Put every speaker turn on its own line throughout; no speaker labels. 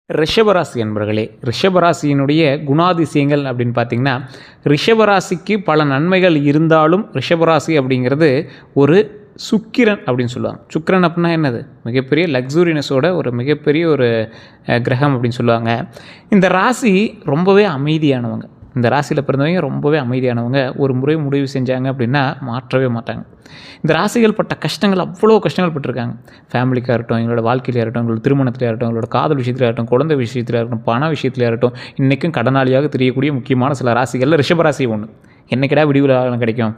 ரிஷபராசி என்பர்களே, ரிஷபராசியினுடைய குணாதிசயங்கள் அப்படின்னு பார்த்திங்கன்னா, ரிஷபராசிக்கு பல நன்மைகள் இருந்தாலும் ரிஷபராசி அப்படிங்கிறது ஒரு சுக்கிரன் அப்படின்னு சொல்லுவாங்க. சுக்கிரன் அப்படின்னா என்னது? மிகப்பெரிய லக்ஸூரினஸோட ஒரு மிகப்பெரிய ஒரு கிரகம் அப்படின்னு சொல்லுவாங்க. இந்த ராசி ரொம்பவே அமைதியானவங்க. இந்த ராசியில் பிறந்தவங்க ரொம்பவே அமைதியானவங்க. ஒரு முறை முடிவு செஞ்சாங்க அப்படின்னா மாற்றவே மாட்டாங்க. இந்த ராசிகள் பட்ட கஷ்டங்கள், அவ்வளோ கஷ்டங்கள் பட்டிருக்காங்க. ஃபேமிலிக்காக இருக்கட்டும், எங்களோட வாழ்க்கையிலே இருக்கட்டும், எங்களோட திருமணத்தில் இருக்கட்டும், எங்களோட காதல் விஷயத்தில் இருக்கட்டும், குழந்தை விஷயத்தில் இருக்கட்டும், பண விஷயத்தில் இருக்கட்டும், இன்றைக்கும் கடனாளியாக தெரியக்கூடிய முக்கியமான சில ராசிகளில் ரிஷபராசி ஒன்று. என்னைக்கிடா விடிவுகாலம் கிடைக்கும்,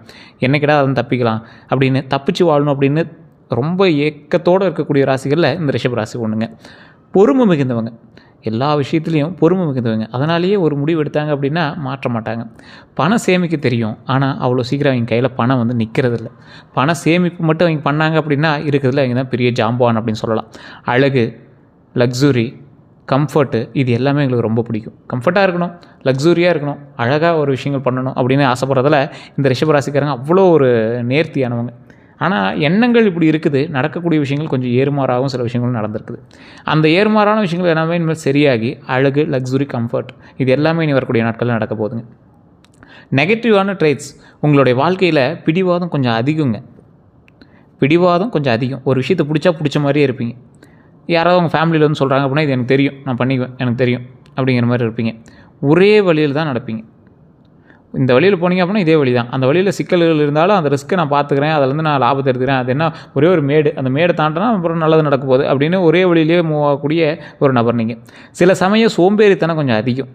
என்னைக்கிடா அதை தப்பிக்கலாம் அப்படின்னு, தப்பிச்சு வாழணும் அப்படின்னு ரொம்ப ஏக்கத்தோடு இருக்கக்கூடிய ராசிகளில் இந்த ரிஷபராசி ஒன்றுங்க. பொறுமை மிகுந்தவங்க, எல்லா விஷயத்துலேயும் பொறுமை மிகுந்தவங்க. அதனாலேயே ஒரு முடிவு எடுத்தாங்க அப்படின்னா மாற்ற மாட்டாங்க. பணம் சேமிக்க தெரியும், ஆனால் அவ்வளோ சீக்கிரம் அவங்க கையில் பணம் வந்து நிற்கிறதில்ல. பண சேமிப்பு மட்டும் அவங்க பண்ணாங்க அப்படின்னா இருக்கிறதுல அவங்க தான் பெரிய ஜாம்பான் அப்படின்னு சொல்லலாம். அழகு, லக்ஸுரி, கம்ஃபர்ட்டு, இது எல்லாமே எங்களுக்கு ரொம்ப பிடிக்கும். கம்ஃபர்ட்டாக இருக்கணும், லக்ஸுரியாக இருக்கணும், அழகாக ஒரு விஷயங்கள் பண்ணணும் அப்படின்னு ஆசைப்படுறதில் இந்த ரிஷபராசிக்காரங்க அவ்வளோ ஒரு நேர்த்தியானவங்க. ஆனால் எண்ணங்கள் இப்படி இருக்குது, நடக்கக்கூடிய விஷயங்கள் கொஞ்சம் ஏறுமாறாகவும் சில விஷயங்களும் நடந்திருக்குது. அந்த ஏறுமாறான விஷயங்கள் எல்லாமே இனிமேல் சரியாகி அழகு, லக்ஸுரி, கம்ஃபர்ட், இது எல்லாமே இனி வரக்கூடிய நாட்களில் நடக்க போகுதுங்க. நெகட்டிவான ட்ரேட்ஸ், உங்களுடைய வாழ்க்கையில் பிடிவாதம் கொஞ்சம் அதிகங்க. பிடிவாதம் கொஞ்சம் அதிகம். ஒரு விஷயத்தை பிடிச்ச மாதிரியே இருப்பீங்க. யாராவது உங்கள் ஃபேமிலியில் வந்து சொல்கிறாங்க அப்படின்னா இது எனக்கு தெரியும், நான் பண்ணிக்குவேன், எனக்கு தெரியும் அப்படிங்கிற மாதிரி இருப்பீங்க. ஒரே வழியில் தான் நடப்பீங்க. இந்த வழியில் போனீங்க அப்படின்னா இதே வழி தான். அந்த வழியில் சிக்கல்கள் இருந்தாலும் அந்த ரிஸ்க்கை நான் பார்த்துக்கிறேன், அதிலேருந்து நான் லாபத்தை எடுத்துக்கிறேன். அது என்ன, ஒரே ஒரு மேடு, அந்த மேடை தாண்டினா அப்புறம் நல்லது நடக்க போகுது அப்படின்னு ஒரே வழியிலேயே மூவ் ஆகக்கூடிய ஒரு நபர் நீங்கள். சில சமயம் சோம்பேறித்தனம் கொஞ்சம் அதிகம்.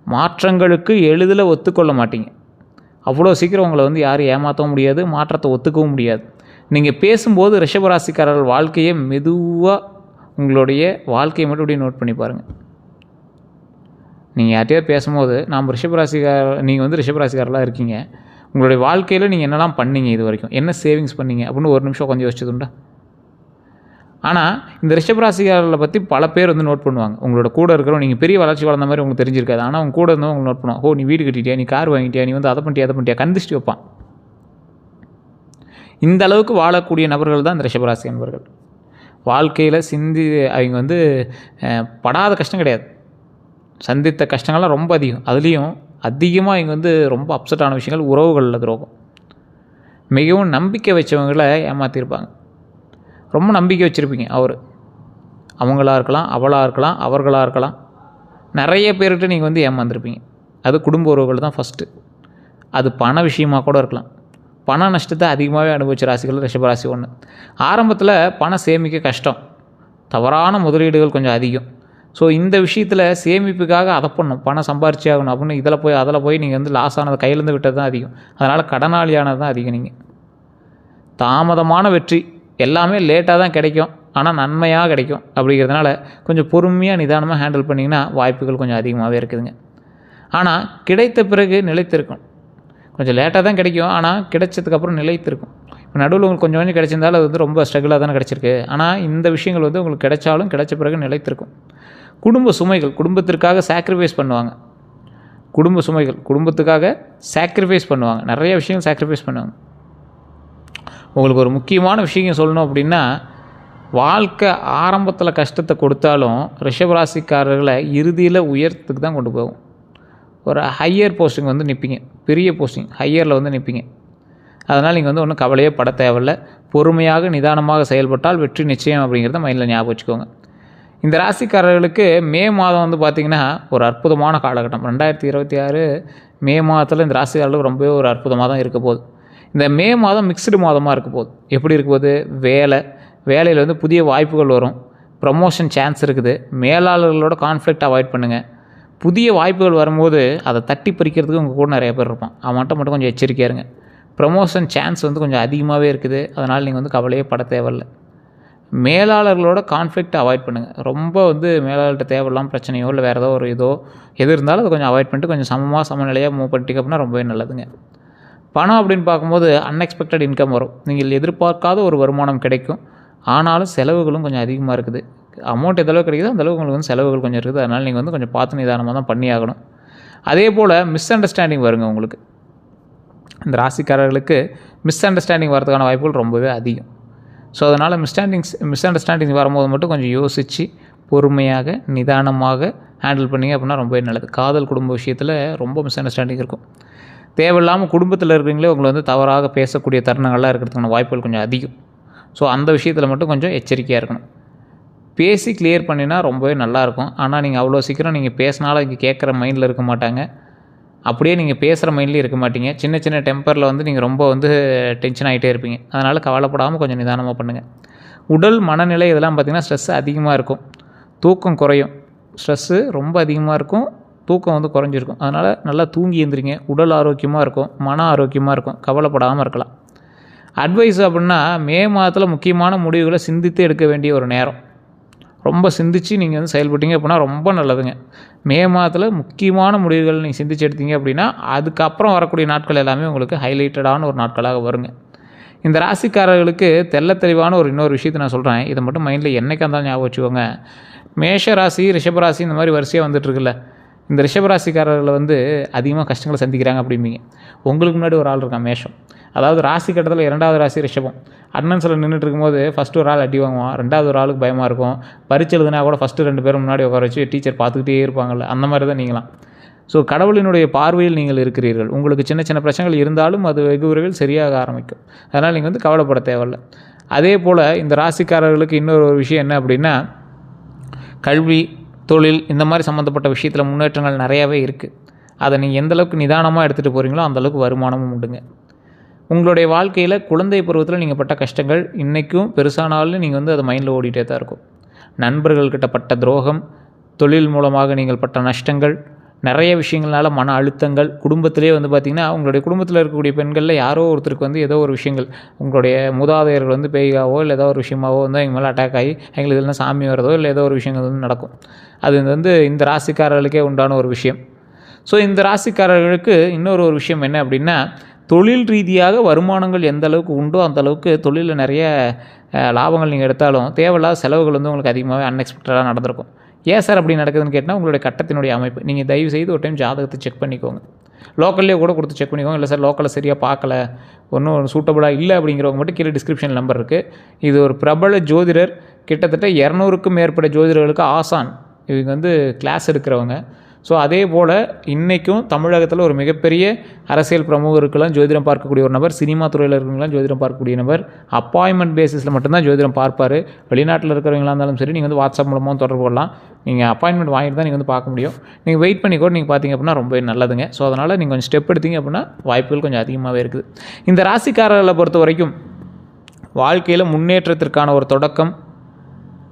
மாற்றங்களுக்கு எளிதில் ஒத்துக்கொள்ள மாட்டீங்க. அவ்வளோ சீக்கிரம் உங்களை வந்து யாரும் ஏமாற்றவும் முடியாது, மாற்றத்தை ஒத்துக்கவும் முடியாது. நீங்கள் பேசும்போது ரிஷபராசிக்காரர்கள் வாழ்க்கையை மெதுவாக, உங்களுடைய வாழ்க்கையை மட்டும் அப்படியே நோட் பண்ணி பாருங்கள். நீங்கள் யார்கிட்டயோ பேசும்போது நாம் நீங்கள் வந்து ரிஷபராசிக்காரர்களாக இருக்கீங்க. உங்களுடைய வாழ்க்கையில் நீங்கள் என்னெல்லாம் பண்ணீங்க, இது வரைக்கும் என்ன சேவிங்ஸ் பண்ணீங்க அப்படின்னு ஒரு நிமிஷம் கொஞ்சம் யோசிச்சதுண்டா? ஆனால் இந்த ரிஷபராசிக்காரர்களை பற்றி பல பேர் வந்து நோட் பண்ணுவாங்க. உங்களோட கூட இருக்கிறோம், நீங்கள் பெரிய வளர்ச்சி வளர்ந்த மாதிரி உங்களுக்கு தெரிஞ்சிருக்காது. ஆனால் அவங்க கூட இருந்தவங்க உங்களுக்கு நோட் பண்ணுவாங்க. ஓ, நீ வீடு கட்டிட்டியா, நீ கார் வாங்கிட்டியா, நீ வந்து அதை பண்ணிட்டியா கண்டிச்சுட்டு வைப்பான். இந்த அளவுக்கு வாழக்கூடிய நபர்கள் தான் இந்த ரிஷபராசி என்பவர்கள். வாழ்க்கையில் அவங்க வந்து படாத கஷ்டம் கிடையாது. சந்தித்த கஷ்டங்கள்லாம் ரொம்ப அதிகம். அதுலேயும் அதிகமாக இங்கே வந்து ரொம்ப அப்செட்டான விஷயங்கள் உறவுகளில் துரோகம். மிகவும் நம்பிக்கை வச்சவங்களை ஏமாற்றிருப்பாங்க. ரொம்ப நம்பிக்கை வச்சுருப்பீங்க. அவங்களாக இருக்கலாம், அவளாக இருக்கலாம், அவர்களாக இருக்கலாம். நிறைய பேர்கிட்ட நீங்கள் வந்து ஏமாந்துருப்பீங்க. அது குடும்ப உறவுகள் தான் ஃபஸ்ட்டு. அது பண விஷயமாக கூட இருக்கலாம். பண நஷ்டத்தை அதிகமாகவே அனுபவிச்ச ராசிகள் ரிஷபராசி ஒன்று. ஆரம்பத்தில் பணம் சேமிக்க கஷ்டம், தவறான முதலீடுகள் கொஞ்சம் அதிகம். ஸோ இந்த விஷயத்தில் சேமிப்புக்காக அதை பண்ணணும், பணம் சம்பாரிச்சே ஆகணும் அப்படின்னு அதில் போய் நீங்கள் வந்து லாஸ் ஆனது, கையிலேருந்து விட்டது தான் அதிகம். அதனால் கடனாளியானது தான் அதிகம். நீங்கள் தாமதமான வெற்றி, எல்லாமே லேட்டாக தான் கிடைக்கும், ஆனால் நன்மையாக கிடைக்கும். அப்படிங்கிறதுனால கொஞ்சம் பொறுமையாக நிதானமாக ஹேண்டில் பண்ணிங்கன்னா வாய்ப்புகள் கொஞ்சம் அதிகமாகவே இருக்குதுங்க. ஆனால் கிடைத்த பிறகு நிலைத்திருக்கும். கொஞ்சம் லேட்டாக தான் கிடைக்கும், ஆனால் கிடைச்சதுக்கப்புறம் நிலைத்திருக்கும். இப்போ நடுவில் உங்களுக்கு கொஞ்சம் கொஞ்சம் கிடைச்சிருந்தாலும் அது வந்து ரொம்ப ஸ்ட்ரகிளாக தானே கிடச்சிருக்கு. ஆனால் இந்த விஷயங்கள் வந்து உங்களுக்கு கிடைச்சாலும் கிடைச்ச பிறகு நிலைத்திருக்கும். குடும்ப சுமைகள், குடும்பத்திற்காக சாக்ரிஃபைஸ் பண்ணுவாங்க. குடும்ப சுமைகள், குடும்பத்துக்காக சாக்ரிஃபைஸ் பண்ணுவாங்க. நிறைய விஷயங்கள் சாக்ரிஃபைஸ் பண்ணுவாங்க. உங்களுக்கு ஒரு முக்கியமான விஷயம் சொல்லணும் அப்படின்னா, வாழ்க்கை ஆரம்பத்தில் கஷ்டத்தை கொடுத்தாலும் ரிஷபராசிக்காரர்களை இறுதியில் உயரத்துக்கு தான் கொண்டு போகும். ஒரு ஹையர் போஸ்டிங் வந்து நிற்பீங்க, பெரிய போஸ்டிங் ஹையரில் வந்து நிற்பீங்க. அதனால் நீங்கள் வந்து ஒன்றும் கவலையே பட தேவையில்லை. பொறுமையாக நிதானமாக செயல்பட்டால் வெற்றி நிச்சயம் அப்படிங்கிறத மைண்டில் ஞாபகம் வச்சுக்கோங்க. இந்த ராசிக்காரர்களுக்கு மே மாதம் வந்து பார்த்திங்கன்னா ஒரு அற்புதமான காலகட்டம். 2026 மே மாதத்தில் இந்த ராசிக்காரர்களுக்கு ரொம்பவே ஒரு அற்புதமாக தான் இருக்க போகுது. இந்த மே மாதம் மிக்ஸ்டு மாதமாக இருக்க போகுது. எப்படி இருக்க போகுது? வேலையில் வந்து புதிய வாய்ப்புகள் வரும், ப்ரமோஷன் சான்ஸ் இருக்குது. மேலாளர்களோட கான்ஃப்ளிக்ட் அவாய்ட் பண்ணுங்கள். புதிய வாய்ப்புகள் வரும்போது அதை தட்டி பறிக்கிறதுக்கு உங்கள் கூட நிறைய பேர் இருப்பான். மட்டும் கொஞ்சம் எச்சரிக்கையாக இருங்க. ப்ரமோஷன் சான்ஸ் வந்து கொஞ்சம் அதிகமாகவே இருக்குது. அதனால் நீங்கள் வந்து கவலையே பட தேவையில்லை. மேலாளர்களோட கான்ஃப்ளிக்ட் அவாய்ட் பண்ணுங்கள். ரொம்ப வந்து மேலாளர்கிட்ட தேவையில்லாமல் பிரச்சனையோ இல்லை வேறு ஏதோ ஒரு எது இருந்தாலும் அதை கொஞ்சம் அவாய்ட் பண்ணிட்டு கொஞ்சம் சமநிலையாக மூவ் பண்ணிட்டு அப்படின்னா ரொம்பவே நல்லதுங்க. பணம் அப்படின்னு பார்க்கும்போது அன்எக்ஸ்பெக்டட் இன்கம் வரும். நீங்கள் எதிர்பார்க்காத ஒரு வருமானம் கிடைக்கும். ஆனாலும் செலவுகளும் கொஞ்சம் அதிகமாக இருக்குது. அமௌண்ட் எந்தளவு கிடைக்குதோ அந்தளவு உங்களுக்கு வந்து செலவுகள் கொஞ்சம் இருக்குது. அதனால் நீங்கள் வந்து கொஞ்சம் பார்த்து நிதானமாக தான் பண்ணி ஆகணும். அதே போல் மிஸ் அண்டர்ஸ்டாண்டிங் வருங்க உங்களுக்கு. இந்த ராசிக்காரர்களுக்கு மிஸ் அண்டர்ஸ்டாண்டிங் வரதுக்கான வாய்ப்புகள் ரொம்பவே அதிகம். ஸோ அதனால் மிஸ் அண்டர்ஸ்டாண்டிங் வரும்போது மட்டும் கொஞ்சம் யோசித்து பொறுமையாக நிதானமாக ஹேண்டில் பண்ணிங்க அப்படின்னா ரொம்பவே நல்லது. காதல் குடும்ப விஷயத்தில் ரொம்ப மிஸ் அண்டர்ஸ்டாண்டிங் இருக்கும். தேவையில்லாமல் குடும்பத்தில் இருக்கிறவங்களே உங்களை வந்து தவறாக பேசக்கூடிய தருணங்கள்லாம் இருக்கிறதுக்கான வாய்ப்புகள் கொஞ்சம் அதிகம். ஸோ அந்த விஷயத்தில் மட்டும் கொஞ்சம் எச்சரிக்கையாக இருக்கணும். பேசி கிளியர் பண்ணினா ரொம்பவே நல்லாயிருக்கும். ஆனால் நீங்கள் அவ்வளோ சீக்கிரம் நீங்கள் பேசினாலும் இங்கே கேட்குற மைண்டில் இருக்க மாட்டாங்க. அப்படியே நீங்கள் பேசுகிற மைண்ட்லேயும் இருக்க மாட்டீங்க. சின்ன சின்ன டெம்பரில் வந்து நீங்கள் ரொம்ப வந்து டென்ஷன் ஆகிட்டே இருப்பீங்க. அதனால் கவலைப்படாமல் கொஞ்சம் நிதானமாக பண்ணுங்கள். உடல் மனநிலை இதெல்லாம் பார்த்திங்கன்னா ஸ்ட்ரெஸ் அதிகமாக இருக்கும். தூக்கம் குறையும். ஸ்ட்ரெஸ்ஸு ரொம்ப அதிகமாக இருக்கும். தூக்கம் வந்து குறைஞ்சிருக்கும். அதனால் நல்லா தூங்கி எழுந்திரிங்க. உடல் ஆரோக்கியமாக இருக்கும். மன ஆரோக்கியமாக இருக்கும். கவலைப்படாமல் இருக்கலாம். அட்வைஸ் அப்படின்னா மே மாதத்தில் முக்கியமான முடிவுகளை சிந்தித்து எடுக்க வேண்டிய ஒரு நேரம். ரொம்ப சிந்தித்து நீங்கள் வந்து செயல்பட்டீங்க அப்படின்னா ரொம்ப நல்லதுங்க. மே மாதத்தில் முக்கியமான முடிவுகள் நீங்கள் சிந்தித்து எடுத்தீங்க அப்படின்னா அதுக்கப்புறம் வரக்கூடிய நாட்கள் எல்லாமே உங்களுக்கு ஹைலைட்டடான ஒரு நாட்களாக வருங்க. இந்த ராசிக்காரர்களுக்கு தெளிவான இன்னொரு விஷயத்தை நான் சொல்கிறேன். இதை மட்டும் மைண்டில் என்றைக்கா இருந்தாலும் ஞாபகம் வச்சுக்கோங்க. மேஷ ராசி, ரிஷபராசி இந்த மாதிரி வரிசையாக வந்துட்டுருக்குல்ல, இந்த ரிஷபராசிக்காரர்களை வந்து அதிகமாக கஷ்டங்களை சந்திக்கிறாங்க அப்படிம்பீங்க. உங்களுக்கு முன்னாடி ஒரு ஆள் இருக்கான் மேஷம். அதாவது ராசி கட்டத்தில் 2வது ராசி ரிஷபம். அட்டனன்ஸில் நின்றுட்டு இருக்கும்போது ஃபஸ்ட்டு ஒரு ஆள் அடி வாங்குவான், 2வது ஒரு ஆளுக்கு பயமாக இருக்கும். பரீட்சை எழுதுனா கூட ஃபஸ்ட்டு 2 பேரும் முன்னாடி உட்கார வச்சு டீச்சர் பார்த்துக்கிட்டே இருப்பாங்கள்ல, அந்த மாதிரி தான் நீங்களாம். ஸோ கடவுளினுடைய பார்வையில் நீங்கள் இருக்கிறீர்கள். உங்களுக்கு சின்ன சின்ன பிரச்சனைகள் இருந்தாலும் அது வெகு விரைவில் சரியாக ஆரம்பிக்கும். அதனால் நீங்கள் வந்து கவலைப்பட தேவையில்ல. அதே போல் இந்த ராசிக்காரர்களுக்கு இன்னொரு விஷயம் என்ன அப்படின்னா, கல்வி, தொழில் இந்த மாதிரி சம்மந்தப்பட்ட விஷயத்தில் முன்னேற்றங்கள் நிறையாவே இருக்குது. அதை நீங்கள் எந்தளவுக்கு நிதானமாக எடுத்துகிட்டு போகிறீங்களோ அந்தளவுக்கு வருமானமும் உண்டுங்க. உங்களுடைய வாழ்க்கையில் குழந்தை பருவத்தில் நீங்கள் பட்ட கஷ்டங்கள் இன்றைக்கும் பெருசானாலும் நீங்கள் வந்து அதை மைண்டில் ஓடிட்டே தான் இருக்கும். நண்பர்கள்கிட்ட பட்ட துரோகம், தொழில் மூலமாக நீங்கள் பட்ட நஷ்டங்கள், நிறைய விஷயங்களால் மன அழுத்தங்கள், குடும்பத்திலே வந்து பார்த்திங்கன்னா உங்களுடைய குடும்பத்தில் இருக்கக்கூடிய பெண்களில் யாரோ ஒருத்தருக்கு வந்து ஏதோ ஒரு விஷயங்கள், உங்களுடைய மூதாதையர்கள் வந்து பேயாவோ இல்லை ஏதோ ஒரு விஷயமாவோ வந்து அவங்க மேலே அட்டாக் ஆகி எங்களுக்கு இதெல்லாம் சாமி வரதோ இல்லை ஏதோ ஒரு விஷயங்கள் வந்து நடக்கும். அது வந்து இந்த ராசிக்காரர்களுக்கே உண்டான ஒரு விஷயம். ஸோ இந்த ராசிக்காரர்களுக்கு இன்னொரு விஷயம் என்ன அப்படின்னா, தொழில் ரீதியாக வருமானங்கள் எந்த அளவுக்கு உண்டோ அந்த அளவுக்கு தொழிலில் நிறைய லாபங்கள் நீங்கள் எடுத்தாலும் தேவையில்லாத செலவுகள் வந்து உங்களுக்கு அதிகமாகவே அன்எக்ஸ்பெக்டடாக நடந்திருக்கும். ஏன் சார் அப்படி நடக்குதுன்னு கேட்டால் உங்களுடைய கட்டத்தினுடைய அமைப்பு. நீங்கள் தயவு செய்து ஒரு டைம் ஜாதகத்தை செக் பண்ணிக்கோங்க. லோக்கல்லே கூட கொடுத்து செக் பண்ணிக்கோங்க. இல்லை சார் லோக்கலில் சரியாக பார்க்கல, ஒன்றும் சூட்டபுளாக இல்லை அப்படிங்கிறவங்க மட்டும் கீழே டிஸ்கிரிப்ஷன் நம்பர் இருக்குது. இது ஒரு பிரபல ஜோதிடர், கிட்டத்தட்ட 200க்கும் மேற்பட்ட ஜோதிடர்களுக்கு ஆசான். இவங்க வந்து கிளாஸ் எடுக்கிறவங்க. ஸோ அதே போல் இன்றைக்கும் தமிழகத்தில் ஒரு மிகப்பெரிய அரசியல் பிரமுகருக்கெல்லாம் ஜோதிடம் பார்க்கக்கூடிய ஒரு நபர், சினிமா துறையில் இருக்கிறவங்களாம் ஜோதிடம் பார்க்கக்கூடிய நபர், அப்பாயின்மெண்ட் பேசிஸில் மட்டும்தான் ஜோதிடம் பார்ப்பார். வெளிநாட்டில் இருக்கிறவங்களா இருந்தாலும் சரி, நீங்கள் வந்து வாட்ஸ்அப் மூலமாக தொடர்பு கொள்ளலாம். நீங்கள் அப்பாயின்மெண்ட் வாங்கிட்டு தான் நீங்கள் வந்து பார்க்க முடியும். நீங்கள் வெயிட் பண்ணி கூட நீங்கள் பார்த்தீங்க அப்படின்னா ரொம்ப நல்லதுங்க. ஸோ அதனால் நீங்கள் கொஞ்சம் ஸ்டெப் எடுத்தீங்க அப்படின்னா வாய்ப்புகள் கொஞ்சம் அதிகமாகவே இருக்குது. இந்த ராசிக்காரர்களை பொறுத்த வரைக்கும் வாழ்க்கையில் முன்னேற்றத்திற்கான ஒரு தொடக்கம்,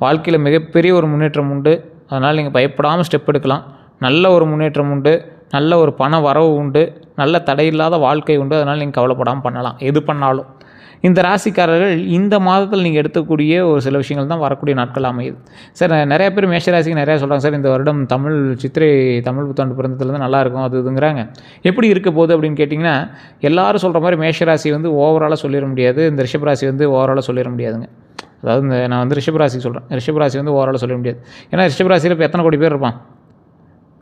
வாழ்க்கையில் மிகப்பெரிய ஒரு முன்னேற்றம் உண்டு. அதனால் நீங்கள் பயப்படாமல் ஸ்டெப் எடுக்கலாம். நல்ல ஒரு முன்னேற்றம் உண்டு, நல்ல ஒரு பண வரவு உண்டு, நல்ல தடையில்லாத வாழ்க்கை உண்டு. அதனால் நீங்கள் கவலைப்படாமல் பண்ணலாம் எது பண்ணாலும். இந்த ராசிக்காரர்கள் இந்த மாதத்தில் நீங்கள் எடுக்கக்கூடிய ஒரு சில விஷயங்கள் தான் வரக்கூடிய நாட்கள் அமையுது. சார் நிறைய பேர் மேஷராசிக்கு நிறையா சொல்கிறாங்க, சார் இந்த வருடம் சித்திரை தமிழ் புத்தாண்டு பிறந்ததுலேருந்து நல்லாயிருக்கும் அது இதுங்கிறாங்க. எப்படி இருக்க போகுது அப்படின்னு கேட்டிங்கன்னா, எல்லோரும் சொல்கிற மாதிரி மேஷராசி வந்து ஓவராலாக சொல்லிட முடியாது, இந்த ரிஷபராசி வந்து ஓவராலாக சொல்லிட முடியாதுங்க. அதாவது நான் வந்து ரிஷபராசி சொல்கிறேன், ரிஷபராசி வந்து ஓவராலாக சொல்ல முடியாது. ஏன்னா ரிஷபராசியில் இப்போ எத்தனை கோடி பேர் இருப்பான்?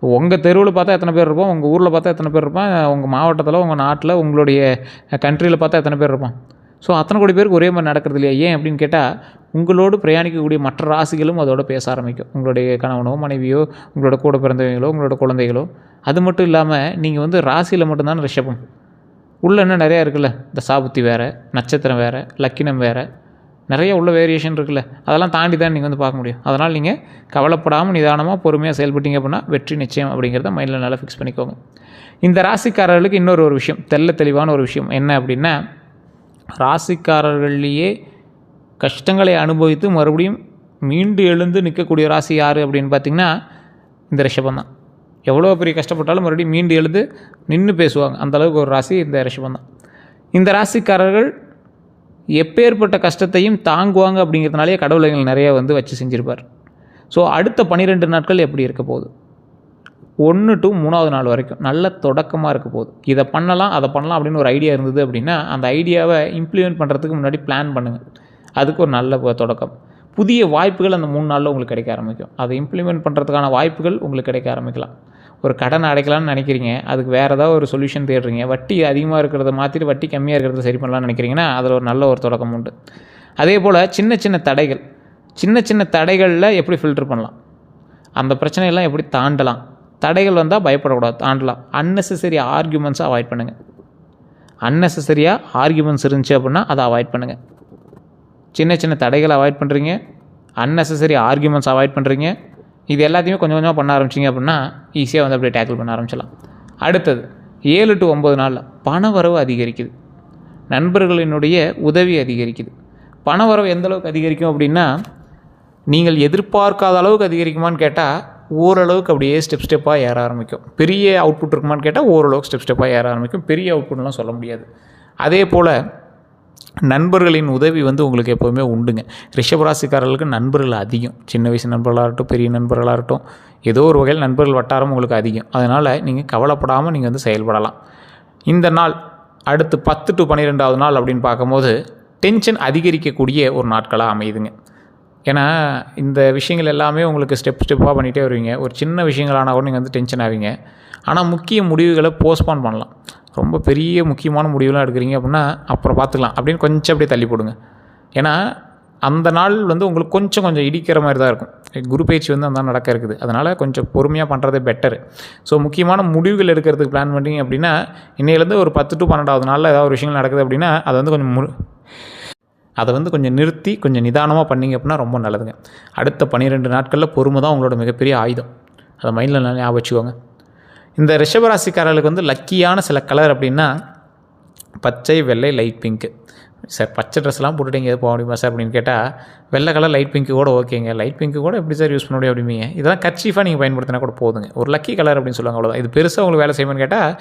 உங்கள் தெருவில் பார்த்தா எத்தனை பேர் இருப்போம், உங்கள் ஊரில் பார்த்தா எத்தனை பேர் இருப்பான், உங்கள் மாவட்டத்தில், உங்கள் நாட்டில், உங்களுடைய கண்ட்ரியில் பார்த்தா எத்தனை பேர் இருப்பான்? ஸோ அத்தனை கோடி பேருக்கு ஒரே மாதிரி நடக்கிறது இல்லையா? ஏன் அப்படின்னு கேட்டால், உங்களோடு பிரயாணிக்கக்கூடிய மற்ற ராசிகளும் அதோட பேச ஆரம்பிக்கும். உங்களுடைய கணவனோ மனைவியோ, உங்களோட கூட பிறந்தவங்களோ, உங்களோட குழந்தைகளோ. அது மட்டும் இல்லாமல் நீங்கள் வந்து ராசியில் மட்டும்தான் ரிஷபம், உள்ள இன்னும் நிறையா இருக்குல்ல, இந்த சாபுத்தி வேறு, நட்சத்திரம் வேறு, லக்கினம் வேறு, நிறைய உள்ள வேரியேஷன் இருக்குல்ல, அதெல்லாம் தாண்டி தான் நீங்கள் வந்து பார்க்க முடியும். அதனால் நீங்கள் கவலைப்படாமல் நிதானமாக பொறுமையாக செயல்பட்டீங்க அப்படின்னா வெற்றி நிச்சயம் அப்படிங்கிறத மைண்டில் நல்லா ஃபிக்ஸ் பண்ணிக்கோங்க. இந்த ராசிக்காரர்களுக்கு இன்னொரு விஷயம், தெளிவான ஒரு விஷயம் என்ன அப்படின்னா, ராசிக்காரர்கள்லேயே கஷ்டங்களை அனுபவித்து மறுபடியும் மீண்டு எழுந்து நிற்கக்கூடிய ராசி யார் அப்படின்னு பார்த்திங்கன்னா இந்த ரிஷபம் தான். எவ்வளோ பெரிய கஷ்டப்பட்டாலும் மறுபடியும் மீண்டு எழுந்து நின்று பேசுவாங்க, அந்தளவுக்கு ஒரு ராசி இந்த ரிஷபம் தான். இந்த ராசிக்காரர்கள் எப்பேற்பட்ட கஷ்டத்தையும் தாங்குவாங்க அப்படிங்கிறதுனாலே கடவுள் எங்களை நிறையா வந்து வச்சு செஞ்சுருப்பார். ஸோ அடுத்த 12 நாட்கள் எப்படி இருக்க போகுது, 1 to 3வது நாள் வரைக்கும் நல்ல தொடக்கமாக இருக்க போகுது. இதை பண்ணலாம் அதை பண்ணலாம் அப்படின்னு ஒரு ஐடியா இருந்தது அப்படின்னா அந்த ஐடியாவை இம்ப்ளிமெண்ட் பண்ணுறதுக்கு முன்னாடி பிளான் பண்ணுங்கள். அதுக்கு ஒரு நல்ல தொடக்கம். புதிய வாய்ப்புகள் அந்த 3 நாளில் உங்களுக்கு கிடைக்க ஆரம்பிக்கும். அதை இம்ப்ளிமெண்ட் பண்ணுறதுக்கான வாய்ப்புகள் உங்களுக்கு கிடைக்க ஆரம்பிக்கலாம். ஒரு கடனை அடைக்கலாம்னு நினைக்கிறீங்க, அதுக்கு வேறு ஏதாவது ஒரு சொல்யூஷன் தேடுறீங்க, வட்டி அதிகமாக இருக்கிறத மாற்றிட்டு வட்டி கம்மியாக இருக்கிறத சரி பண்ணலாம்னு நினைக்கிறீங்கன்னா அதில் ஒரு நல்ல ஒரு தொடக்கம் உண்டு. அதே போல் சின்ன சின்ன தடைகள், சின்ன சின்ன தடைகளில் எப்படி ஃபில்டர் பண்ணலாம், அந்த பிரச்சனையெல்லாம் எப்படி தாண்டலாம், தடைகள் வந்தால் பயப்படக்கூடாது, தாண்டலாம். அன்னெசரி ஆர்கியூமெண்ட்ஸை அவாய்ட் பண்ணுங்கள். அன்னெசரியாக ஆர்கியூமெண்ட்ஸ் இருந்துச்சு அப்படின்னா அதை அவாய்ட் பண்ணுங்கள். சின்ன சின்ன தடைகளை அவாய்ட் பண்ணுறீங்க, அன்னெசரி ஆர்கியூமெண்ட்ஸ் அவாய்ட் பண்ணுறீங்க. இது எல்லாத்தையுமே கொஞ்சம் கொஞ்சமாக பண்ண ஆரம்பிச்சிங்க அப்படின்னா ஈஸியாக வந்து அப்படியே டேக்கிள் பண்ண ஆரம்பிச்சிடலாம். அடுத்தது 7 to 9 நாளில் பணவரவு அதிகரிக்குது, நண்பர்களினுடைய உதவி அதிகரிக்குது. பணவரவு எந்தளவுக்கு அதிகரிக்கும் அப்படின்னா, நீங்கள் எதிர்பார்க்காத அளவுக்கு அதிகரிக்குமான்னு கேட்டால் ஓரளவுக்கு அப்படியே ஸ்டெப்பாக ஏற ஆரம்பிக்கும். பெரிய அவுட்புட் இருக்குமான்னு கேட்டால் ஓரளவுக்கு ஸ்டெப்பாக ஏற ஆரம்பிக்கும். பெரிய அவுட்புட்லாம் சொல்ல முடியாது. அதே போல் நண்பர்களின் உதவி வந்து உங்களுக்கு எப்போவுமே உண்டுங்க. ரிஷபராசிக்காரர்களுக்கு நண்பர்கள் அதிகம். சின்ன வயசு நண்பர்களாக இருக்கட்டும், பெரிய நண்பர்களாக இருக்கட்டும், ஏதோ ஒரு வகையில் நண்பர்கள் வட்டாரம் உங்களுக்கு அதிகம். அதனால் நீங்கள் கவலைப்படாமல் நீங்கள் வந்து செயல்படலாம். இந்த நாள் அடுத்து 10 to 12வது நாள் அப்படின்னு பார்க்கும்போது டென்ஷன் அதிகரிக்கக்கூடிய ஒரு நாட்களாக அமையுதுங்க. ஏன்னா இந்த விஷயங்கள் எல்லாமே உங்களுக்கு ஸ்டெப்பாக பண்ணிகிட்டே வருவீங்க. ஒரு சின்ன விஷயங்களானால் கூட நீங்கள் வந்து டென்ஷன் ஆவீங்க. ஆனால் முக்கிய முடிவுகளை போஸ்ட்பான் பண்ணலாம். ரொம்ப பெரிய முக்கியமான முடிவுலாம் எடுக்கிறீங்க அப்படின்னா அப்புறம் பார்த்துக்கலாம் அப்படின்னு கொஞ்சம் அப்படியே தள்ளி போடுங்க. ஏன்னா அந்த நாள் வந்து உங்களுக்கு கொஞ்சம் இடிக்கிற மாதிரி தான் இருக்கும். குரு பயிற்சி வந்து அந்த நடக்க இருக்குது. அதனால் கொஞ்சம் பொறுமையாக பண்ணுறதே பெட்டரு. ஸோ முக்கியமான முடிவுகள் எடுக்கிறதுக்கு பிளான் பண்ணிங்க அப்படின்னா இன்னையிலேருந்து ஒரு 10 to 12வது நாளில் ஏதாவது ஒரு விஷயங்கள் நடக்குது அப்படின்னா அதை வந்து கொஞ்சம் நிறுத்தி கொஞ்சம் நிதானமாக பண்ணிங்க அப்படின்னா ரொம்ப நல்லதுங்க. அடுத்த 12 நாட்களில் பொறுமை தான் உங்களோட மிகப்பெரிய ஆயுதம். அதை மைண்டில் ஞாபகம் வச்சுக்கோங்க. இந்த ரிஷபராசிக்காரர்களுக்கு வந்து லக்கியான சில கலர் அப்படின்னா பச்சை, வெள்ளை, லைட் பிங்க்கு. சார் பச்சை ட்ரெஸ்லாம் போட்டுட்டு எது போக முடியுமா சார் அப்படின்னு கேட்டால், வெள்ளை கலர் லைட் பிங்க்கு கூட ஓகேங்க, லைட் பிங்க்கு கூட எப்படி சார் யூஸ் பண்ண முடியும் அப்படிங்க. இதெல்லாம் கர்ச்சீஃபாக நீங்கள் பயன்படுத்தினா கூட போதுங்க. ஒரு லக்கி கலர் அப்படின்னு சொல்லுவாங்க, அவ்வளோதான். இது பெருசாக உங்களுக்கு வேலை செய்யும்னு கேட்டால்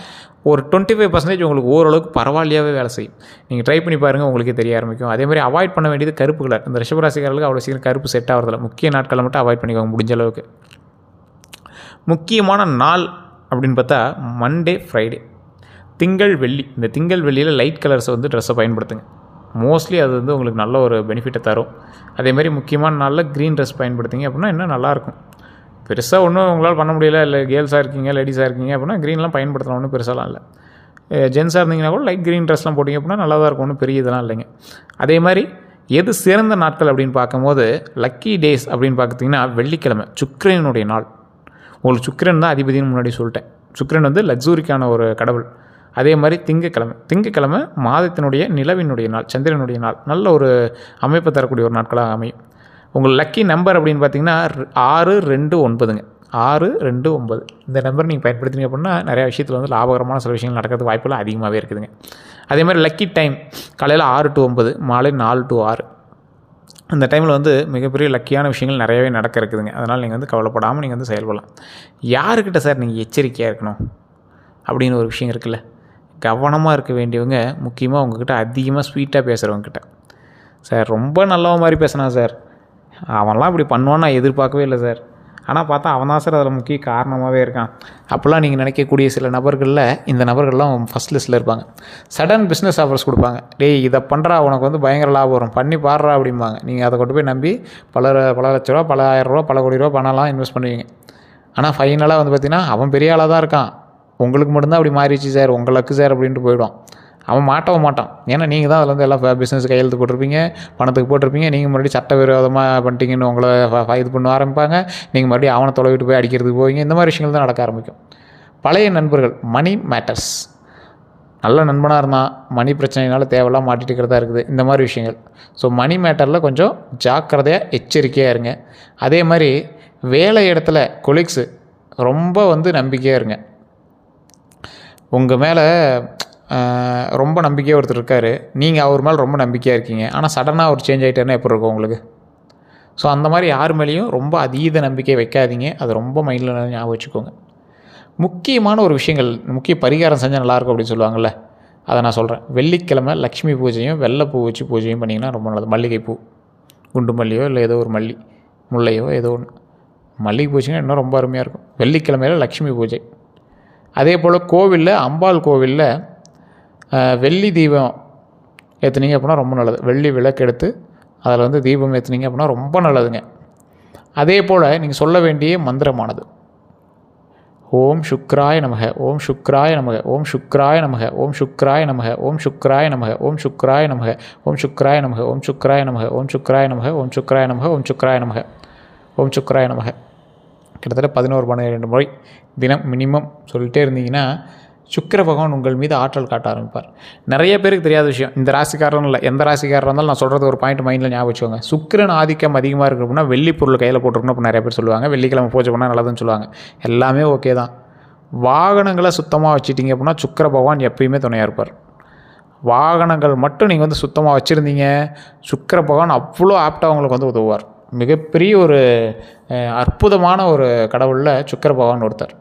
ஒரு 25% உங்களுக்கு ஓரளவுக்கு பரவாயில்லையாகவே வேலை செய்யும். நீங்கள் ட்ரை பண்ணி பாருங்கள், உங்களுக்கே தெரிய ஆரம்பிக்கும். அதே மாதிரி அவாய்ட் பண்ண வேண்டியது கருப்பு கலர். இந்த ரிஷபராசிக்காரர்களுக்கு அவ்வளோ சீக்கிரம் கருப்பு செட் ஆகிறதில்ல. முக்கிய நாட்களை மட்டும் அவாய்ட் பண்ணிக்கோங்க முடிஞ்ச அளவுக்கு. முக்கியமான நாள் அப்படின்னு பார்த்தா மண்டே, ஃப்ரைடே, திங்கள், வெள்ளி. இந்த திங்கள் வெள்ளியில் லைட் கலர்ஸை வந்து ட்ரெஸ்ஸை பயன்படுத்துங்க. மோஸ்ட்லி அது வந்து உங்களுக்கு நல்ல ஒரு பெனிஃபிட்டை தரும். அதேமாதிரி முக்கியமான நாளில் க்ரீன் ட்ரெஸ் பயன்படுத்திங்க அப்படின்னா இன்னும் நல்லாயிருக்கும். பெருசாக ஒன்றும் உங்களால் பண்ண முடியல, இல்லை கேர்ள்ஸாக இருக்கீங்க, லேடிஸாக இருக்கீங்க அப்படின்னா க்ரீன்லாம் பயன்படுத்தலாம், ஒன்றும் பெருசாலாம் இல்லை. ஜென்ஸாக இருந்தீங்கன்னா கூட லைட் க்ரீன் ட்ரெஸ்லாம் போட்டிங்க அப்படின்னா நல்லா தான் இருக்கும், ஒன்றும் பெரிய இதெல்லாம் இல்லைங்க. அதே மாதிரி எது சிறந்த நாட்கள் அப்படின்னு பார்க்கும்போது லக்கி டேஸ் அப்படின்னு பார்த்திங்கன்னா வெள்ளிக்கிழமை, சுக்கிரனுடைய நாள். உங்களுக்கு சுக்கிரன் தான் அதிபதினு முன்னாடி சொல்லிட்டேன். சுக்கிரன் வந்து லக்ஸூரிக்கான ஒரு கடவுள். அதே மாதிரி திங்கக்கிழமை மாதத்தினுடைய நிலவினுடைய நாள், சந்திரனுடைய நாள். நல்ல ஒரு அமைப்பை தரக்கூடிய ஒரு நாட்களாக அமையும். உங்கள் லக்கி நம்பர் அப்படின்னு பார்த்தீங்கன்னா 6, 2, 9ங்க. 6, 2, 9 இந்த நம்பர் நீங்கள் பயன்படுத்தினீங்க அப்படின்னா நிறையா விஷயத்தில் வந்து லாபகரமான சில விஷயங்கள் நடக்கிறதுக்கு வாய்ப்புகள் அதிகமாகவே இருக்குதுங்க. அதே மாதிரி லக்கி டைம் காலையில் 6 to 9, மாலை 4 to 6. அந்த டைமில் வந்து மிகப்பெரிய லக்கியான விஷயங்கள் நிறையவே நடக்க இருக்குதுங்க. அதனால் நீங்கள் வந்து கவலைப்படாமல் நீங்கள் வந்து செயல்படலாம். யாருக்கிட்ட சார் நீங்கள் எச்சரிக்கையாக இருக்கணும் அப்படின்னு ஒரு விஷயம் இருக்குல்ல, கவனமாக இருக்க வேண்டியவங்க முக்கியமாக உங்ககிட்ட அதிகமாக ஸ்வீட்டாக பேசுகிறவங்கக்கிட்ட. சார் ரொம்ப நல்லவன் மாதிரி பேசினா சார், அவன்லாம் இப்படி பண்ணுவான்னு நான் எதிர்பார்க்கவே இல்லை சார், ஆனால் பார்த்தா அவன் தான் சார் அதில் முக்கிய காரணமாகவே இருக்கான் அப்படிலாம் நீங்கள் நினைக்கக்கூடிய சில நபர்களில் இந்த நபர்கள்லாம் ஃபஸ்ட் லிஸ்ட்டில் இருப்பாங்க. சடன் பிஸ்னஸ் ஆஃபர்ஸ் கொடுப்பாங்க. டேய் இதை பண்ணுறா, உனக்கு வந்து பயங்கர லாபம் வரும், பண்ணி பாடுறா அப்படிம்பாங்க. நீங்கள் அதை கொண்டு போய் நம்பி பல லட்ச ரூபா, பல ஆயிரம் ரூபா, பல கோடி ரூபா பணம்லாம் இன்வெஸ்ட் பண்ணுவீங்க. ஆனால் ஃபைனலாக வந்து பார்த்திங்கன்னா அவன் பெரிய ஆளாக தான் இருக்கான், உங்களுக்கு மட்டும்தான் அப்படி மாறிடுச்சு சார், உங்களுக்கு சார் அப்படின்ட்டு போயிடும். அவன் மாட்டவும் மாட்டான். ஏன்னா நீங்கள் தான் அதில் வந்து எல்லாம் பிஸ்னஸ் கையெழுத்து போட்டிருப்பீங்க, பணத்துக்கு போட்டிருப்பீங்க. நீங்கள் மறுபடியும் சட்டவிரோதமாக பண்ணிட்டீங்கன்னு உங்களை இது பண்ண ஆரம்பிப்பாங்க. நீங்கள் மறுபடியும் அவனை தொலைவிட்டு போய் அடிக்கிறதுக்கு போவீங்க. இந்த மாதிரி விஷயங்கள் தான் நடக்க ஆரம்பிக்கும். பழைய நண்பர்கள், மணி மேட்டர்ஸ். நல்ல நண்பனாக இருந்தால் மணி பிரச்சனைனால தேவையெல்லாம் மாட்டிட்டு இருக்கிறதா இருக்குது, இந்த மாதிரி விஷயங்கள். ஸோ மணி மேட்டரில் கொஞ்சம் ஜாக்கிரதையாக எச்சரிக்கையாக இருங்க. அதே மாதிரி வேலை இடத்துல கொலீக்ஸு ரொம்ப வந்து நம்பிக்கையாக இருங்க. உங்கள் மேலே ரொம்ப நம்பிக்கையாக ஒருத்தர் இருக்கார், நீங்கள் அவர் மேலே ரொம்ப நம்பிக்கையாக இருக்கீங்க, ஆனால் சடனாக அவர் சேஞ்ச் ஆகிட்டேன்னா எப்படி இருக்கும் உங்களுக்கு? ஸோ அந்த மாதிரி யார் மேலேயும் ரொம்ப அதீத நம்பிக்கை வைக்காதீங்க. அது ரொம்ப மைண்டில் ஞாபகம் வச்சுக்கோங்க. முக்கியமான ஒரு விஷயங்கள், முக்கிய பரிகாரம் செஞ்சால் நல்லாயிருக்கும் அப்படின்னு சொல்லுவாங்கள்ல, அதை நான் சொல்கிறேன். வெள்ளிக்கிழமை லக்ஷ்மி பூஜையும் வெள்ளைப்பூ வச்சு பூஜையும் பண்ணிங்கன்னா ரொம்ப நல்லது. மல்லிகைப்பூ, குண்டு மல்லியோ இல்லை ஏதோ ஒரு மல்லி, முல்லையோ ஏதோ ஒன்று, மல்லிகை பூஜைங்கன்னா இன்னும் ரொம்ப அருமையாக இருக்கும். வெள்ளிக்கிழமையில் லக்ஷ்மி பூஜை. அதே போல் கோவிலில், அம்பாள் கோவிலில் வெள்ளி தீபம் ஏற்றுனீங்க அப்படின்னா ரொம்ப நல்லது. வெள்ளி விளக்கு எடுத்து அதில் வந்து தீபம் ஏற்றுனீங்க அப்படின்னா ரொம்ப நல்லதுங்க. அதே போல் நீங்கள் சொல்ல வேண்டிய மந்திரமானது ஓம் சுக்ராய நமக, ஓம் சுக்ராய நமக, ஓம் சுக்ராய நமக, ஓம் சுக்ராய நமக, ஓம் சுக்ராய நமக, ஓம் சுக்ராய நமக, ஓம் சுக்ராய நமக, ஓம் சுக்ராய நமக, ஓம் சுக்ராய நமக, ஓம் சுக்ராய நமக, ஓம் சுக்ராய நமக, ஓம் சுக்ராய நமக. கிட்டத்தட்ட 11-12 முறை தினம் மினிமம் சொல்லிட்டே இருந்தீங்கன்னா சுக்கிர பகவான் உங்கள் மீது ஆற்றல் காட்ட ஆரம்பிப்பார். நிறைய பேருக்கு தெரியாத விஷயம், இந்த ராசிக்காரன் இல்லை, எந்த ராசிக்காரர் இருந்தாலும் நான் சொல்கிறது ஒரு பாயிண்ட் மைண்டில் ஞாபகம் வச்சுக்கோங்க. சுக்கிரன் ஆதிக்கம் அதிகமாக இருக்குது அப்படின்னா வெள்ளி பொருள் கையில் போட்டுருக்கணும் அப்போ நிறைய பேர் சொல்லுவாங்க. வெள்ளிக்கிழமை பூஜை பண்ணால் நல்லதுன்னு சொல்லுவாங்க. எல்லாமே ஓகே தான். வாகனங்களை சுத்தமாக வச்சுட்டிங்க அப்படின்னா சுக்கிர பகவான் எப்பயுமே துணையாக இருப்பார். வாகனங்கள் மட்டும் நீங்கள் வந்து சுத்தமாக வச்சுருந்தீங்க, சுக்கிர பகவான் அவ்வளோ ஆப்டாக உங்களுக்கு வந்து உதவுவார். மிகப்பெரிய ஒரு அற்புதமான ஒரு கடவுளில் சுக்கிர பகவான் ஒருத்தர்.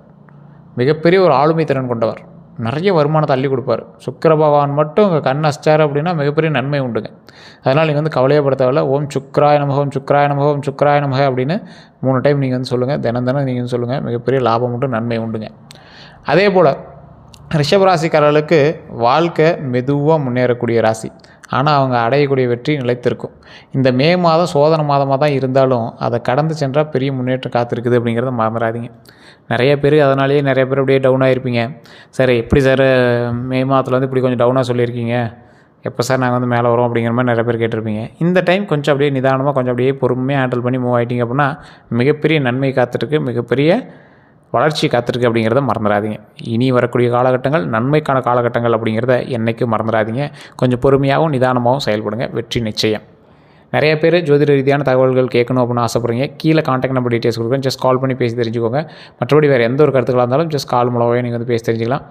மிகப்பெரிய ஒரு ஆளுமை திறன் கொண்டவர். நிறைய வருமானத்தை அள்ளி கொடுப்பார். சுக்கிர பகவான் மட்டும் உங்கள் கண் அஸ்டார் அப்படின்னா மிகப்பெரிய நன்மை உண்டுங்க. அதனால் நீங்கள் வந்து கவலையப்பட தேவையில்ல. ஓம் சுக்ராய நமக, ஓம் சுக்ராய நமக, ஓம் சுக்ராய நமக அப்படின்னு 3 டைம் நீங்கள் வந்து சொல்லுங்கள். தினம் நீங்கள் வந்து சொல்லுங்கள். மிகப்பெரிய லாபம் உண்டு, நன்மை உண்டுங்க. அதே போல் ரிஷபராசிக்காரர்களுக்கு வாழ்க்கை மெதுவாக முன்னேறக்கூடிய ராசி. ஆனால் அவங்க அடையக்கூடிய வெற்றி நிலைத்திருக்கும். இந்த மே மாதம் சோதனை மாதமாக தான் இருந்தாலும் அதை கடந்து சென்றால் பெரிய முன்னேற்றம் காத்திருக்குது அப்படிங்கிறத மறந்துடாதீங்க. நிறைய பேர் அதனாலேயே நிறைய பேர் அப்படியே டவுன் ஆகிருப்பீங்க. சார் எப்படி சார் மே மாதத்தில் வந்து இப்படி கொஞ்சம் டவுனாக சொல்லியிருக்கீங்க, எப்போ சார் நாங்கள் வந்து மேலே வரோம் அப்படிங்கிற மாதிரி நிறைய பேர் கேட்டிருப்பீங்க. இந்த டைம் கொஞ்சம் அப்படியே நிதானமாக கொஞ்சம் அப்படியே பொறுமையாக ஹேண்டில் பண்ணி மூவ் ஆகிட்டிங்க அப்படின்னா மிகப்பெரிய நன்மை காத்திருக்கு, மிகப்பெரிய வளர்ச்சி காத்திருக்கு அப்படிங்கிறத மறந்துடாதீங்க. இனி வரக்கூடிய காலகட்டங்கள் நன்மைக்கான காலகட்டங்கள் அப்படிங்கிறத என்றைக்கும் மறந்துடாதீங்க. கொஞ்சம் பொறுமையாகவும் நிதானமாகவும் செயல்படுங்க, வெற்றி நிச்சயம். நிறைய பேர் ஜோதிட ரீதியான தகவல்கள் கேட்கணும் அப்படின்னு ஆசைப்படுறீங்க. கீழே கான்டாக்ட் நம்பர் டீட்டெயில்ஸ் கொடுக்குறேன். ஜஸ்ட் கால் பண்ணி பேசி தெரிஞ்சுக்கோங்க. மற்றபடி வேறு எந்த ஒரு கருத்துக்களாக இருந்தாலும் ஜஸ்ட் கால் மூலமாகவே நீங்கள் வந்து பேசி தெரிஞ்சுக்கலாம்.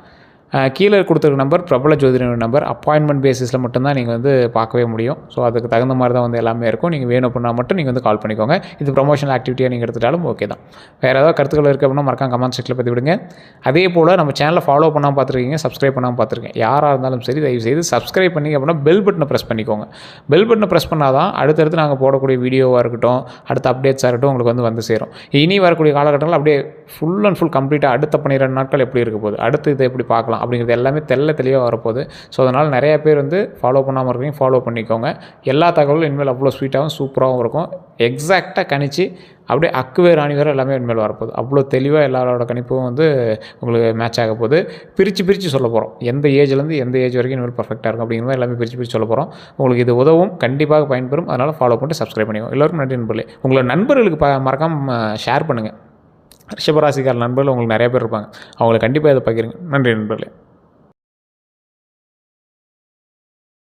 கீழே கொடுத்துருக்க நம்பர் பிரபல ஜோதிட நம்பர். அப்பாயின்மெண்ட் பேசிஸில் மட்டும்தான் நீங்கள் வந்து பார்க்கவே முடியும். ஸோ அதுக்கு தகுந்த மாதிரி தான் வந்து எல்லாமே இருக்கும். நீங்கள் வேணும் அப்படின்னா மட்டும் நீங்கள் வந்து கால் பண்ணிக்கோங்க. இது ப்ரொமோஷனல் ஆக்டிவிட்டியாக நீங்கள் எடுத்துட்டாலும் ஓகே தான். வேறு ஏதாவது கருத்துக்கள் இருக்குது அப்படின்னா மறக்காம கமெண்ட் செக்ஷனில் பற்றி விடுங்க. அதே போல் நம்ம சேனலை ஃபாலோ பண்ணாமல் பார்த்துருக்கீங்க, சப்ஸ்கிரைப் பண்ணாமல் பார்த்துருக்கீங்க. யாராக இருந்தாலும் சரி தயவுசெய்து சப்ஸ்கிரைப் பண்ணிங்க அப்படின்னா பெல் பட்டனை ப்ரெஸ் பண்ணிக்கோங்க. பெல் பட்டனை ப்ரெஸ் பண்ணால் தான் அடுத்தடுத்து நாங்கள் போடக்கூடிய வீடியோவாக இருக்கட்டும், அடுத்த அப்டேட்ஸாக இருக்கட்டும் உங்களுக்கு வந்து சேரும். இனி வரக்கூடிய காலகட்டங்கள் அப்படியே ஃபுல் அண்ட் ஃபுல் கம்ப்ளீட்டாக அடுத்த 12 நாட்கள் எப்படி இருக்க போகுது, அடுத்து இதை எப்படி பார்க்கலாம் அப்படிங்கிறது எல்லாமே தெளிவாக வரப்போகுது. ஸோ அதனால் நிறைய பேர் வந்து ஃபாலோ பண்ணாமல் இருக்கீங்க, ஃபாலோ பண்ணிக்கோங்க. எல்லா தகவலும் இனிமேல் அவ்வளோ ஸ்வீட்டாகவும் சூப்பராகவும் இருக்கும். எக்ஸாக்டாக கணிச்சு அப்படியே அக்குவே ராணி வேறு எல்லாமே இனிமேல் வரப்போகுது. அவ்வளோ தெளிவாக எல்லாரோட கணிப்பும் வந்து உங்களுக்கு மேட்ச் ஆக போகுது. பிரித்து சொல்ல போகிறோம். எந்த ஏஜ்லேருந்து எந்த ஏஜ் வரைக்கும் இனிமேல் பர்ஃபெக்டாக இருக்கும் அப்படிங்கிற மாதிரி எல்லாமே பிரித்து சொல்ல போகிறோம். உங்களுக்கு இது உதவும், கண்டிப்பாக பயன்பெறும். அதனால் ஃபாலோ பண்ணிட்டு சப்ஸ்கிரைப் பண்ணிக்கோங்க. எல்லோருக்கும் நன்றி நண்பர்களே. உங்களோட நண்பர்களுக்கு மறக்காமல் ஷேர் பண்ணுங்கள். ரிஷபராசிக்கார நண்பர்கள் உங்களுக்கு நிறைய பேர் இருப்பாங்க, அவங்களை கண்டிப்பாக இதை பகிருங்க. நன்றி நண்பர்களே.